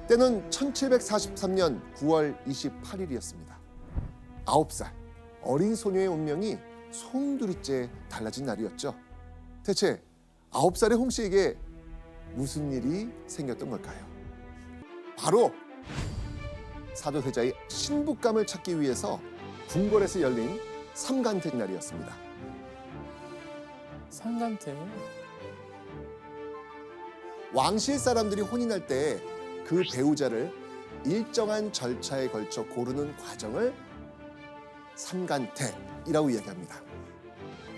때는 1743년 9월 28일이었습니다. 9살 어린 소녀의 운명이 송두리째 달라진 날이었죠. 대체 9살의 홍 씨에게 무슨 일이 생겼던 걸까요? 바로 사도세자의 신부감을 찾기 위해서 궁궐에서 열린 삼간택 날이었습니다. 삼간택. 왕실 사람들이 혼인할 때 그 배우자를 일정한 절차에 걸쳐 고르는 과정을 삼간택이라고 이야기합니다.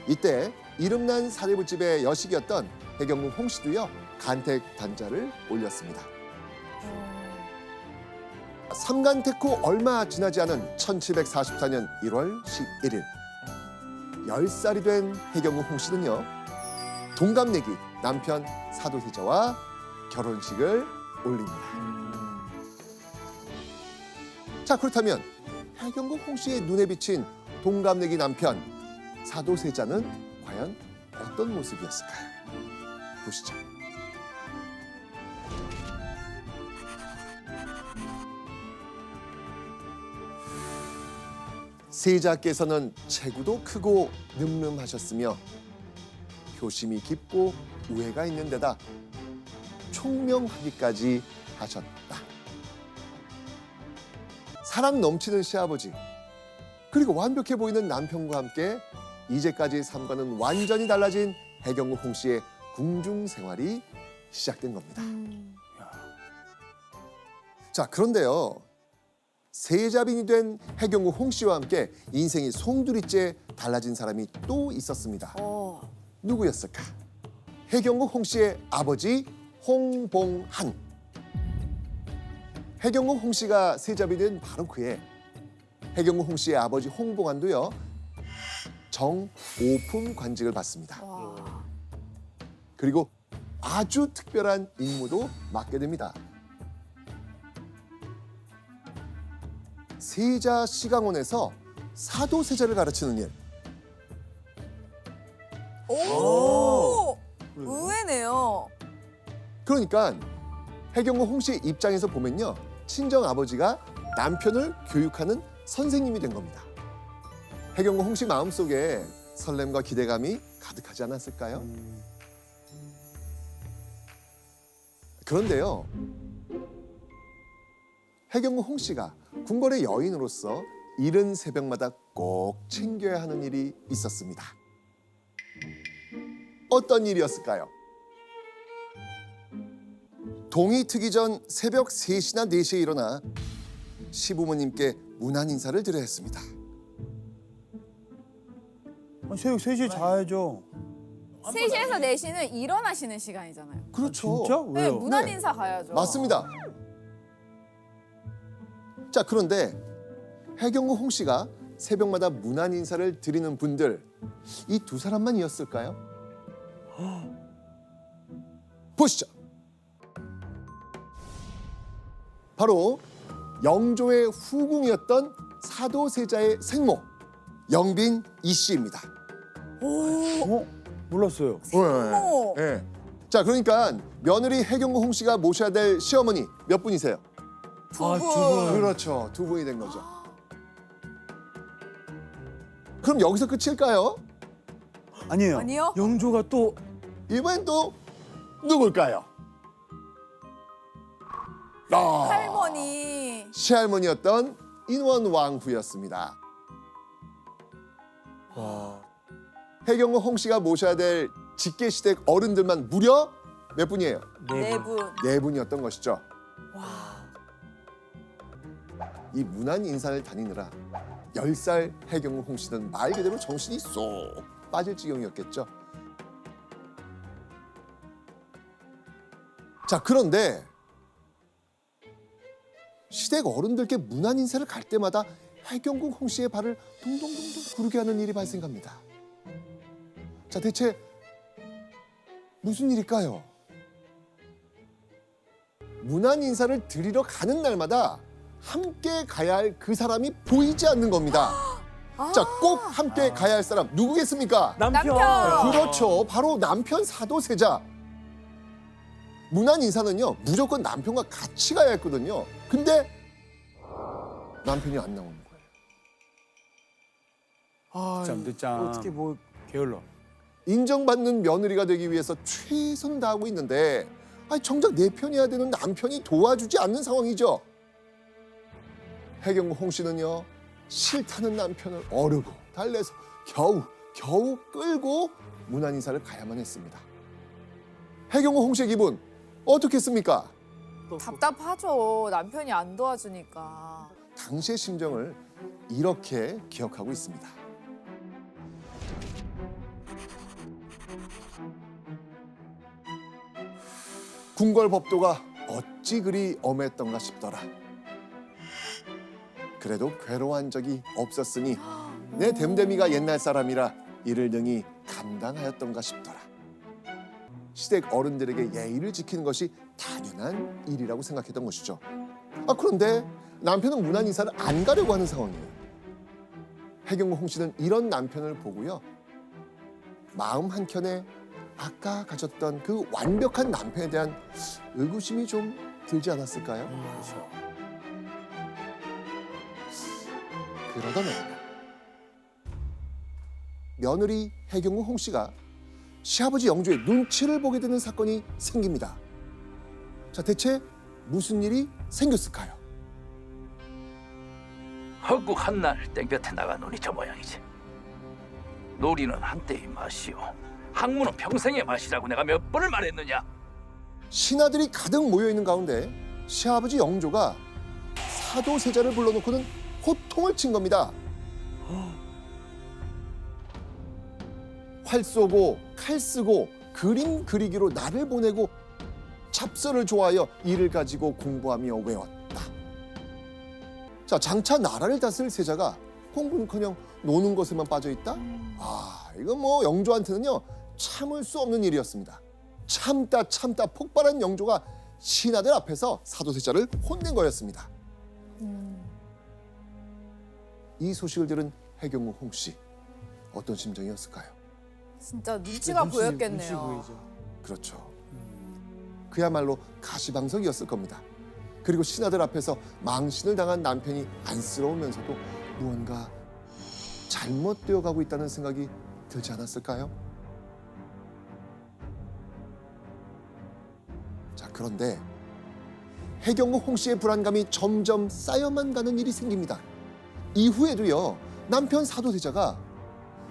이때 이름난 사대부집의 여식이었던 해경궁 홍 씨도요 간택 단자를 올렸습니다. 삼간택 후 얼마 지나지 않은 1744년 1월 11일 10살이 된 해경궁 홍 씨는요 동갑내기 남편 사도세자와 결혼식을 올립니다. 자, 그렇다면 해경궁 홍 씨의 눈에 비친 동갑내기 남편 사도세자는 과연 어떤 모습이었을까요? 보시죠. 세자께서는 체구도 크고 늠름하셨으며 효심이 깊고 우애가 있는 데다 총명하기까지 하셨다. 사랑 넘치는 시아버지 그리고 완벽해 보이는 남편과 함께 이제까지 삶과는 완전히 달라진 해경궁 홍 씨의 궁중 생활이 시작된 겁니다. 자, 그런데요. 세자빈이 된 해경궁 홍 씨와 함께 인생이 송두리째 달라진 사람이 또 있었습니다. 누구였을까? 해경궁 홍 씨의 아버지 홍봉한. 해경궁 홍 씨가 세자빈이 된 바로 그해 해경궁 홍 씨의 아버지 홍봉한도요 정오품 관직을 받습니다. 그리고 아주 특별한 임무도 맡게 됩니다. 세자 시강원에서 사도세자를 가르치는 일. 오, 의외네요. 그러니까 해경궁 홍 씨 입장에서 보면요. 친정 아버지가 남편을 교육하는 선생님이 된 겁니다. 해경궁 홍 씨 마음속에 설렘과 기대감이 가득하지 않았을까요? 그런데요. 해경궁 홍 씨가 궁궐의 여인으로서 이른 새벽마다 꼭 챙겨야 하는 일이 있었습니다. 어떤 일이었을까요? 동이 트기 전 새벽 3시나 4시에 일어나 시부모님께 문안 인사를 드려야 했습니다. 새벽 3시에 자야죠. 3시에서 4시는 일어나시는 시간이잖아요. 그렇죠. 진짜? 네, 왜요? 문안 네. 인사 가야죠. 맞습니다. 자, 그런데 해경궁 홍 씨가 새벽마다 문안 인사를 드리는 분들 이 두 사람만이었을까요? 보시죠. 바로 영조의 후궁이었던 사도세자의 생모 영빈 이 씨입니다. 몰랐어요. 생모. 네. 자, 그러니까 며느리 해경궁 홍 씨가 모셔야 될 시어머니 몇 분이세요? 두 아, 분. 두 분. 그렇죠. 두 분이 된 거죠. 그럼 여기서 끝일까요? 아니에요. 아니요? 영조가 또 이번엔 또 누굴까요? 할머니. 시할머니였던 인원왕후였습니다. 해경궁 홍 씨가 모셔야 될 직계시댁 어른들만 무려 몇 분이에요? 네 분. 네 분이었던 것이죠. 이 문안 인사를 다니느라 10살 해경궁 홍 씨는 말 그대로 정신이 쏙 빠질 지경이었겠죠. 자, 그런데 시댁 어른들께 문안 인사를 갈 때마다 해경궁 홍 씨의 발을 동동동동 구르게 하는 일이 발생합니다. 자, 대체 무슨 일일까요? 문안 인사를 드리러 가는 날마다 함께 가야 할 그 사람이 보이지 않는 겁니다. 자, 꼭 함께 가야 할 사람 누구겠습니까? 남편. 남편. 그렇죠. 바로 남편 사도세자. 문안 인사는요 무조건 남편과 같이 가야 했거든요. 근데 남편이 안 나오는 거예요. 늦잠 늦잠. 어떻게 뭐 게을러. 인정받는 며느리가 되기 위해서 최선을 다하고 있는데 아니, 정작 내 편이어야 되는 남편이 도와주지 않는 상황이죠. 해경구 홍 씨는요 싫다는 남편을 어르고 달래서 겨우 끌고 문안 인사를 가야만 했습니다. 해경구 홍 씨의 기분 어떻겠습니까? 답답하죠. 남편이 안 도와주니까. 당시의 심정을 이렇게 기억하고 있습니다. 궁궐법도가 어찌 그리 엄했던가 싶더라. 그래도 괴로워한 적이 없었으니 내 댐댐이가 옛날 사람이라 이를 능히 감당하였던가 싶더라. 시댁 어른들에게 예의를 지키는 것이 당연한 일이라고 생각했던 것이죠. 그런데 남편은 문안 인사를 안 가려고 하는 상황이에요. 해경구 홍 씨는 이런 남편을 보고요. 마음 한켠에 아까 가졌던 그 완벽한 남편에 대한 의구심이 좀 들지 않았을까요? 그러던 어느 날 며느리 해경구 홍 씨가 시아버지 영조의 눈치를 보게 되는 사건이 생깁니다. 자, 대체 무슨 일이 생겼을까요? 헛국 한날 땡볕에 나가 노니 저 모양이지. 놀이는 한때의 맛이요, 학문은 평생의 맛이라고 내가 몇 번을 말했느냐. 신하들이 가득 모여있는 가운데 시아버지 영조가 사도세자를 불러놓고는 호통을 친 겁니다. 활 쏘고 칼 쓰고 그림 그리기로 날을 보내고 잡서를 좋아하여 이를 가지고 공부하며 외웠다. 자, 장차 나라를 다스릴 세자가 공부는커녕 노는 것에만 빠져있다? 이건 뭐 영조한테는요 참을 수 없는 일이었습니다. 참다 폭발한 영조가 신하들 앞에서 사도세자를 혼낸 거였습니다. 이 소식을 들은 해경무 홍 씨 어떤 심정이었을까요? 진짜 눈치가 보였겠네요. 눈치 보이죠. 그렇죠. 그야말로 가시방석이었을 겁니다. 그리고 신하들 앞에서 망신을 당한 남편이 안쓰러우면서도 무언가 잘못되어 가고 있다는 생각이 들지 않았을까요? 자, 그런데 해경구 홍 씨의 불안감이 점점 쌓여만 가는 일이 생깁니다. 이후에도요, 남편 사도세자가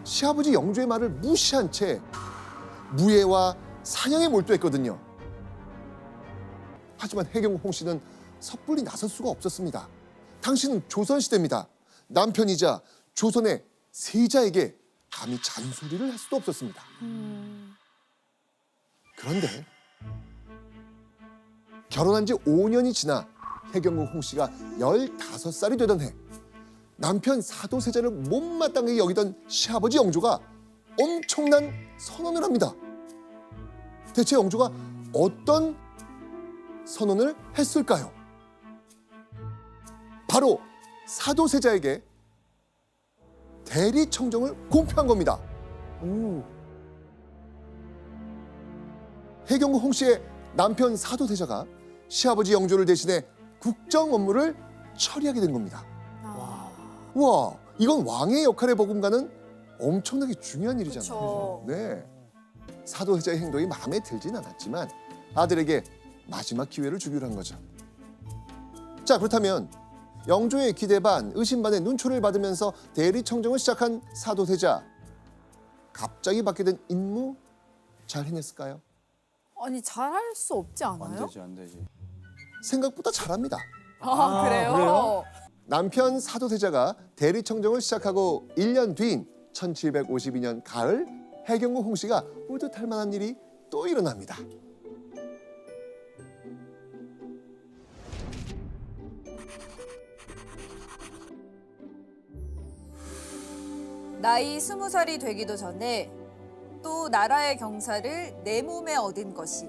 시아버지 영조의 말을 무시한 채 무예와 사냥에 몰두했거든요. 하지만 해경구 홍 씨는 섣불리 나설 수가 없었습니다. 당신은 조선시대입니다. 남편이자 조선의 세자에게 감히 잔소리를 할 수도 없었습니다. 그런데 결혼한 지 5년이 지나 해경구 홍 씨가 15살이 되던 해 남편 사도세자를 못마땅하게 여기던 시아버지 영조가 엄청난 선언을 합니다. 대체 영조가 어떤 선언을 했을까요? 바로 사도세자에게 대리청정을 공표한 겁니다. 해경구 홍 씨의 남편 사도세자가 시아버지 영조를 대신해 국정 업무를 처리하게 된 겁니다. 와, 이건 왕의 역할에 버금가는 엄청나게 중요한 일이잖아요. 그쵸. 네, 사도세자의 행동이 마음에 들진 않았지만 아들에게 마지막 기회를 주기로 한 거죠. 자, 그렇다면 영조의 기대 반, 의심 반의 눈초를 받으면서 대리청정을 시작한 사도세자, 갑자기 받게 된 임무 잘 해냈을까요? 아니 잘할 수 없지 안 않아요? 되지 안 되지. 생각보다 잘합니다. 그래요? 그래요? 남편 사도세자가 대리청정을 시작하고 1년 뒤인 1752년 가을 해경구 홍 씨가 뿌듯할 만한 일이 또 일어납니다. 나이 20살이 되기도 전에 또 나라의 경사를 내 몸에 얻은 것이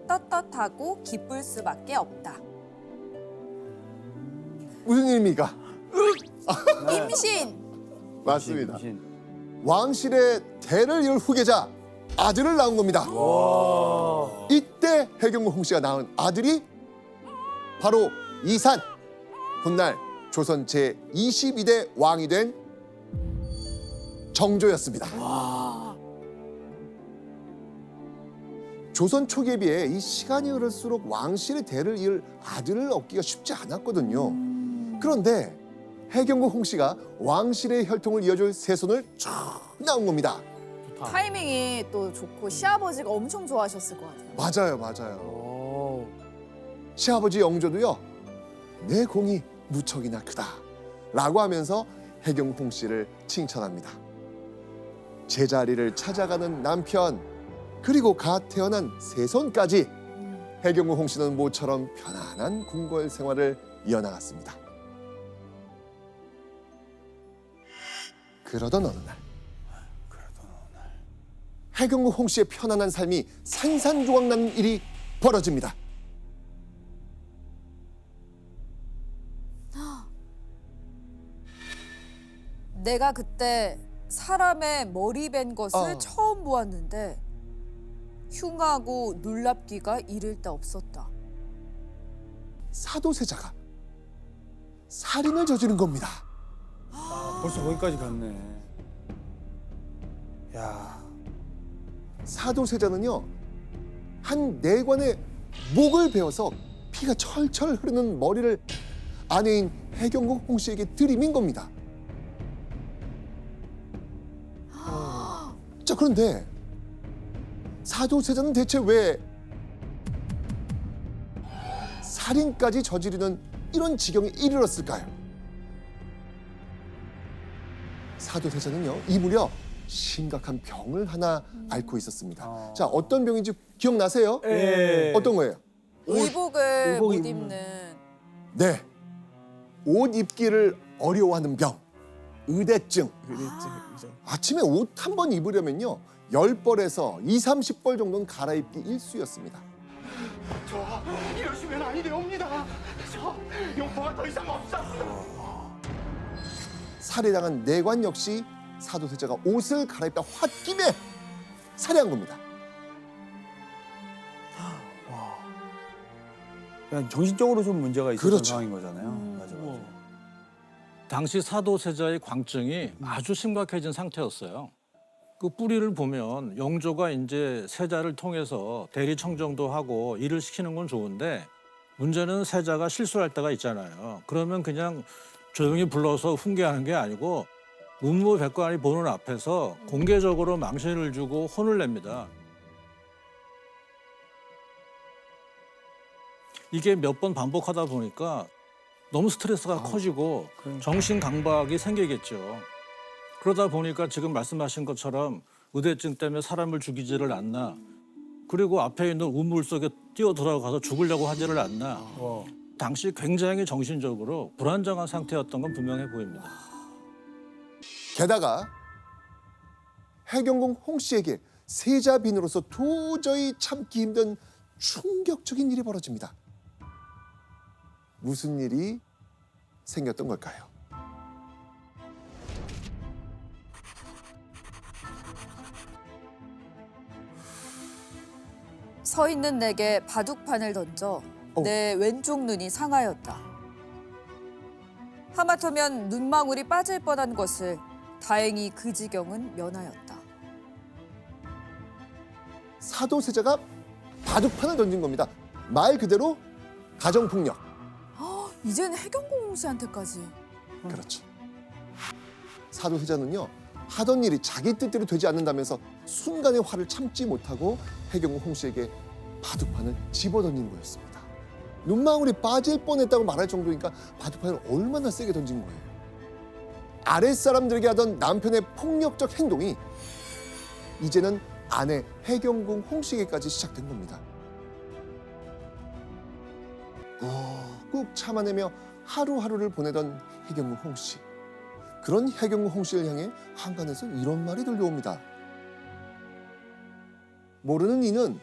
떳떳하고 기쁠 수밖에 없다. 무슨 일입니까? 임신! 맞습니다. 임신. 왕실의 대를 이을 후계자 아들을 낳은 겁니다. 이때 그때 해경궁 홍씨가 낳은 아들이 바로 이산, 훗날 조선 제22대 왕이 된 정조였습니다. 조선 초기에 비해 이 시간이 흐를수록 왕실의 대를 이을 아들을 얻기가 쉽지 않았거든요. 그런데 해경궁 홍씨가 왕실의 혈통을 이어줄 세손을 쭉 낳은 겁니다. 타이밍이 또 좋고 시아버지가 엄청 좋아하셨을 것 같아요. 맞아요. 시아버지 영조도요, 내 공이 무척이나 크다 라고 하면서 해경궁 홍씨를 칭찬합니다. 제자리를 찾아가는 남편, 그리고 갓 태어난 세손까지 해경궁 홍씨는 모처럼 편안한 궁궐 생활을 이어나갔습니다. 그러던 어느 날 해경궁 홍씨의 편안한 삶이 산산조각나는 일이 벌어집니다. 내가 그때 사람의 머리 벤 것을 아. 처음 보았는데 흉하고 놀랍기가 이를 데 없었다. 사도세자가 살인을 저지른 겁니다. 벌써 거기까지 갔네. 야, 사도세자는요, 한 내관의 목을 베어서 피가 철철 흐르는 머리를 아내인 해경궁 홍씨에게 들이민 겁니다. 자, 그런데 사도세자는 대체 왜 살인까지 저지르는 이런 지경에 이르렀을까요? 사도세자는요, 이 무렵 심각한 병을 하나 앓고 있었습니다. 자, 어떤 병인지 기억나세요? 예. 어떤 거예요? 의복을 의복 못 입는. 입는. 네, 옷 입기를 어려워하는 병, 의대증. 아침에 옷 한 번 입으려면요, 10벌에서 20, 30벌 정도는 갈아입기 일쑤였습니다. 저 이러시면 아니 되옵니다. 저 용포가 더 이상 없어. 살해당한 내관 역시 사도세자가 옷을 갈아입다 홧김에 살해한 겁니다. 그냥 정신적으로 좀 문제가 있었던 그렇죠. 상황인 거잖아요. 맞아. 당시 사도세자의 광증이 아주 심각해진 상태였어요. 그 뿌리를 보면 영조가 이제 세자를 통해서 대리 청정도 하고 일을 시키는 건 좋은데 문제는 세자가 실수할 때가 있잖아요. 그러면 그냥 조용히 불러서 훈계하는 게 아니고 문무백관이 보는 앞에서 공개적으로 망신을 주고 혼을 냅니다. 이게 몇 번 반복하다 보니까 너무 스트레스가 커지고 정신 강박이 생기겠죠. 그러다 보니까 지금 말씀하신 것처럼 의대증 때문에 사람을 죽이지를 않나, 그리고 앞에 있는 우물 속에 뛰어 들어가서 죽으려고 하지를 않나. 당시 굉장히 정신적으로 불안정한 상태였던 건 분명해 보입니다. 게다가 해경궁 홍씨에게 세자빈으로서 도저히 참기 힘든 충격적인 일이 벌어집니다. 무슨 일이 생겼던 걸까요? 서 있는 내게 바둑판을 던져 내 왼쪽 눈이 상하였다. 하마터면 눈망울이 빠질 뻔한 것을 다행히 그 지경은 면하였다. 사도세자가 바둑판을 던진 겁니다. 말 그대로 가정폭력. 이제는 해경궁 씨한테까지. 그렇죠. 사도세자는요, 하던 일이 자기 뜻대로 되지 않는다면서 순간의 화를 참지 못하고 해경궁 홍씨에게 바둑판을 집어던진 거였습니다. 눈망울이 빠질 뻔했다고 말할 정도니까 바둑판을 얼마나 세게 던진 거예요. 아랫사람들에게 하던 남편의 폭력적 행동이 이제는 아내 해경궁 홍씨에게까지 시작된 겁니다. 꾹 참아내며 하루하루를 보내던 해경궁 홍씨. 그런 해경궁 홍씨를 향해 한간에서 이런 말이 들려옵니다. 모르는 이는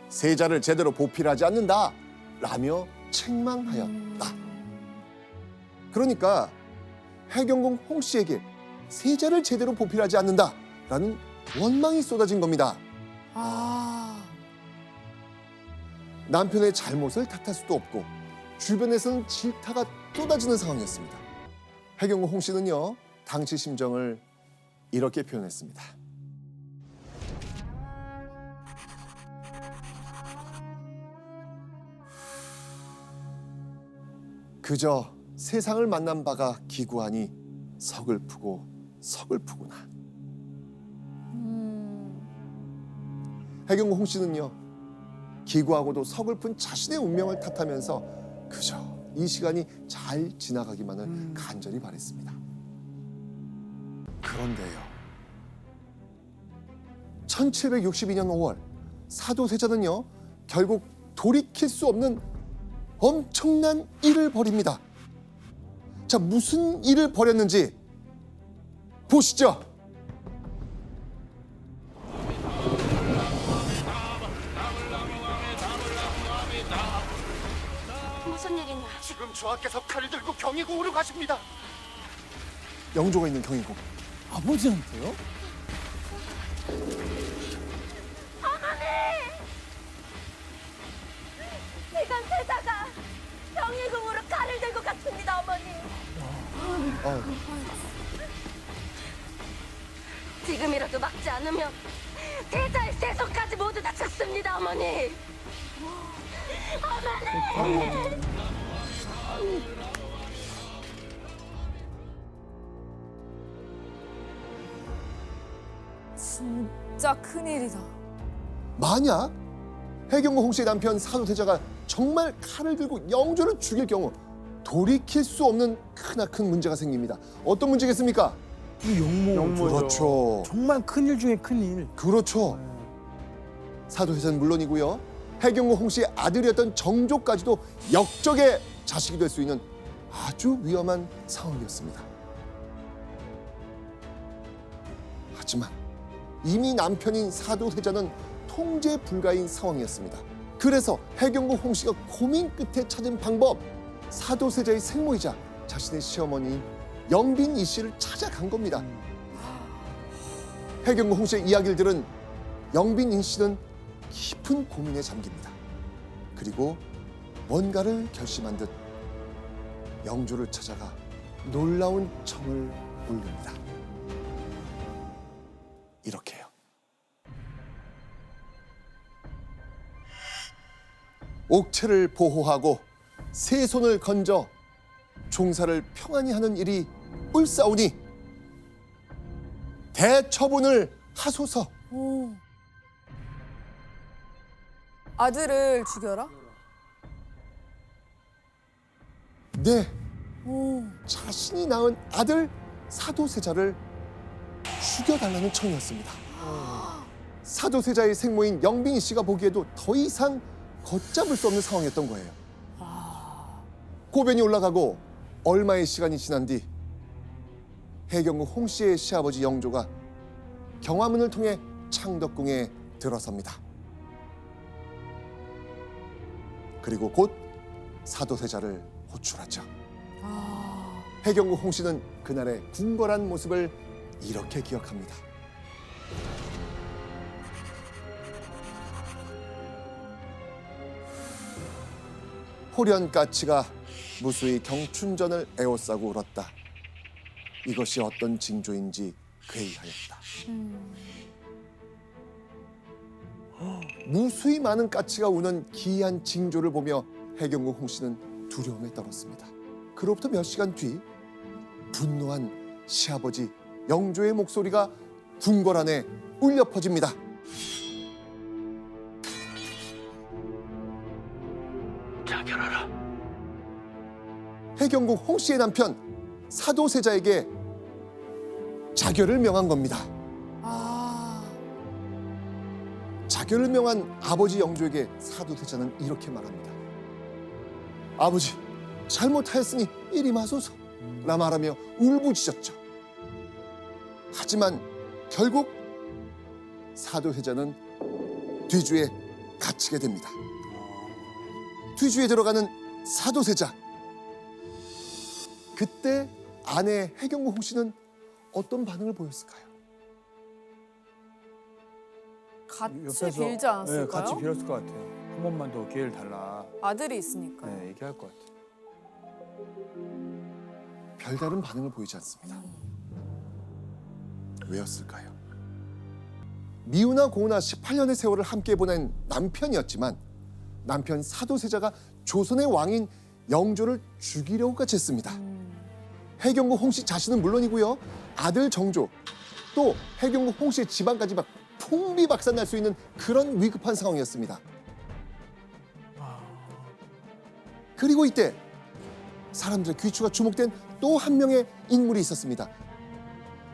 세자를 제대로 보필하지 않는다 라며 책망하였다. 그러니까 해경궁 홍씨에게 세자를 제대로 보필하지 않는다라는 원망이 쏟아진 겁니다. 아, 남편의 잘못을 탓할 수도 없고 주변에서는 질타가 쏟아지는 상황이었습니다. 해경구 홍 씨는요, 당시 심정을 이렇게 표현했습니다. 그저 세상을 만난 바가 기구하니 서글프고 서글프구나. 해경구 홍 씨는요, 기구하고도 서글픈 자신의 운명을 탓하면서 그저 이 시간이 잘 지나가기만을 간절히 바랬습니다. 그런데요, 1762년 5월 사도세자는요, 결국 돌이킬 수 없는 엄청난 일을 벌입니다. 자, 무슨 일을 벌였는지 보시죠. 무슨 일이냐? 지금 조하께서 칼을 들고 경희궁으로 가십니다. 영조가 있는 경희궁. 아버지한테요? 지금 세자가 경희궁으로 칼을 들고 갔습니다, 어머니. 지금이라도 막지 않으면 세자의 세손까지 모두 다 찾습니다, 어머니. 어머니! 진짜 큰일이다. 만약 해경구 홍 씨의 남편 사도세자가 정말 칼을 들고 영조를 죽일 경우 돌이킬 수 없는 크나큰 문제가 생깁니다. 어떤 문제겠습니까? 영모죠. 그렇죠. 정말 큰일 중에 큰일. 그렇죠. 사도세자는 물론이고요, 해경구 홍 씨의 아들이었던 정조까지도 역적의 자식이 될 수 있는 아주 위험한 상황이었습니다. 하지만 이미 남편인 사도세자는 통제 불가인 상황이었습니다. 그래서 해경구 홍 씨가 고민 끝에 찾은 방법, 사도세자의 생모이자 자신의 시어머니인 영빈 이 씨를 찾아간 겁니다. 해경구 홍 씨의 이야기를 들은 영빈 이 씨는 깊은 고민에 잠깁니다. 그리고 뭔가를 결심한 듯 영조를 찾아가 놀라운 청을 울립니다. 이렇게요. 옥체를 보호하고 세손을 건져 종사를 평안히 하는 일이 옳사오니 대처분을 하소서. 오. 아들을 죽여라? 네, 오. 자신이 낳은 아들 사도세자를 죽여달라는 청이었습니다. 사도세자의 생모인 영빈이 씨가 보기에도 더 이상 걷잡을 수 없는 상황이었던 거예요. 고변이 올라가고 얼마의 시간이 지난 뒤 해경구 홍 씨의 시아버지 영조가 경화문을 통해 창덕궁에 들어섭니다. 그리고 곧 사도세자를 호출하죠. 해경구 홍 씨는 그날의 궁궐한 모습을 이렇게 기억합니다. 호련까치가 무수히 경춘전을 에워싸고 울었다. 이것이 어떤 징조인지 괴이하였다. 무수히 많은 까치가 우는 기이한 징조를 보며 해경구 홍 씨는 두려움에 떨었습니다. 그로부터 몇 시간 뒤 분노한 시아버지 영조의 목소리가 궁궐 안에 울려 퍼집니다. 자결하라. 해경구 홍 씨의 남편 사도세자에게 자결을 명한 겁니다. 자결을 명한 아버지 영조에게 사도세자는 이렇게 말합니다. 아버지, 잘못하였으니 이리 마소서 라 말하며 울부짖었죠. 하지만 결국 사도세자는 뒤주에 갇히게 됩니다. 뒤주에 들어가는 사도세자. 그때 아내 해경구 홍 씨는 어떤 반응을 보였을까요? 같이 옆에서, 빌지 않았을까요? 같이 빌었을 것 같아요. 한 번만 더 기회를 달라. 아들이 있으니까. 네, 얘기할 것 같아. 별다른 반응을 보이지 않습니다. 왜였을까요? 미우나 고우나 18년의 세월을 함께 보낸 남편이었지만 남편 사도세자가 조선의 왕인 영조를 죽이려고까지 했습니다. 해경고 홍씨 자신은 물론이고요. 아들 정조 또 해경고 홍씨의 집안까지 막 풍비박산날 수 있는 그런 위급한 상황이었습니다. 그리고 이때 사람들의 귀추가 주목된 또 한 명의 인물이 있었습니다.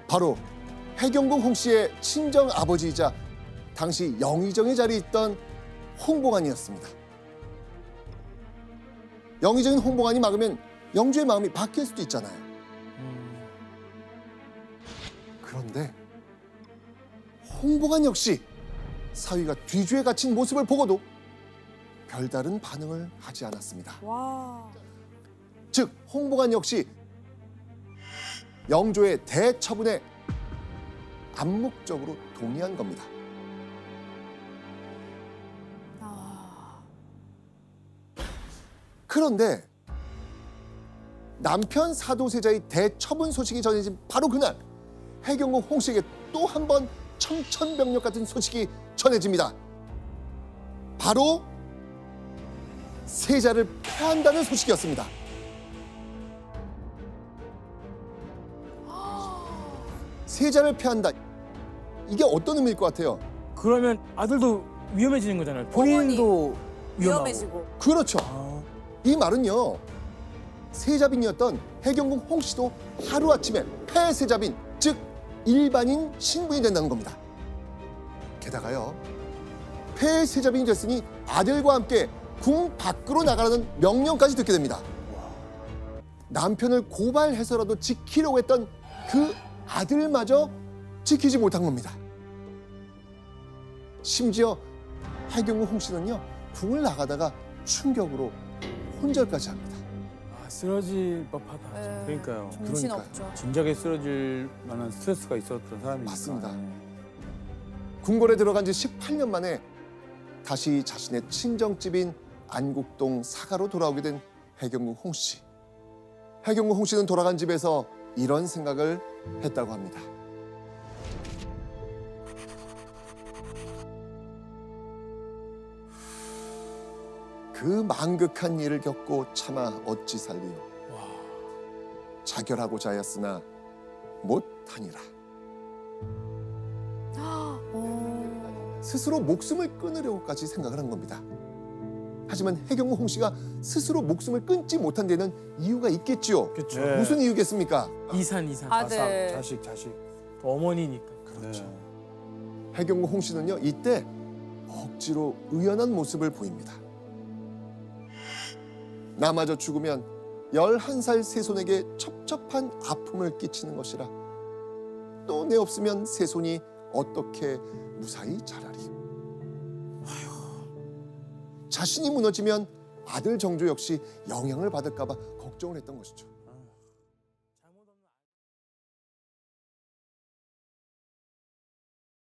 바로 해경궁 홍씨의 친정 아버지이자 당시 영의정의 자리에 있던 홍봉안이었습니다. 영의정인 홍봉안이 막으면 영주의 마음이 바뀔 수도 있잖아요. 그런데 홍봉안 역시 사위가 뒤주에 갇힌 모습을 보고도 별다른 반응을 하지 않았습니다. 와. 즉 홍봉안 역시 영조의 대처분에 암묵적으로 동의한 겁니다. 그런데 남편 사도세자의 대처분 소식이 전해진 바로 그날 해경궁 홍씨에게 또 한 번 청천벽력 같은 소식이 전해집니다. 바로 세자를 패한다는 소식이었습니다. 세자를 패한다. 이게 어떤 의미일 것 같아요? 그러면 아들도 위험해지는 거잖아요. 본인도 위험하고. 위험해지고. 그렇죠. 아, 이 말은요. 세자빈이었던 해경궁 홍씨도 하루아침에 폐세자빈, 즉 일반인 신분이 된다는 겁니다. 게다가요. 폐세자빈이 됐으니 아들과 함께 궁 밖으로 나가라는 명령까지 듣게 됩니다. 남편을 고발해서라도 지키려고 했던 그 아들마저 지키지 못한 겁니다. 심지어 해경궁 홍씨는요. 궁을 나가다가 충격으로 혼절까지 합니다. 아, 쓰러질 법하다. 네. 그러니까요. 정신 그러니까요. 없죠. 진작에 쓰러질 만한 스트레스가 있었던 사람이니까. 맞습니다. 네. 궁궐에 들어간 지 18년 만에 다시 자신의 친정집인 안국동 사가로 돌아오게 된 해경궁 홍씨. 해경궁 홍씨는 돌아간 집에서 이런 생각을 했다고 합니다. 그 망극한 일을 겪고 차마 어찌 살리요. 자결하고자 하였으나 못하니라. 스스로 목숨을 끊으려고까지 생각을 한 겁니다. 하지만 해경궁 홍씨가 스스로 목숨을 끊지 못한 데는 이유가 있겠지요. 그렇죠. 네. 무슨 이유겠습니까? 이산. 아들. 자식. 또 어머니니까. 그렇죠. 네. 해경궁 홍씨는요 이때 억지로 의연한 모습을 보입니다. 나마저 죽으면 11살 세손에게 첩첩한 아픔을 끼치는 것이라 또 내 없으면 세손이 어떻게 무사히 자라리. 자신이 무너지면 아들 정조 역시 영향을 받을까 봐 걱정을 했던 것이죠.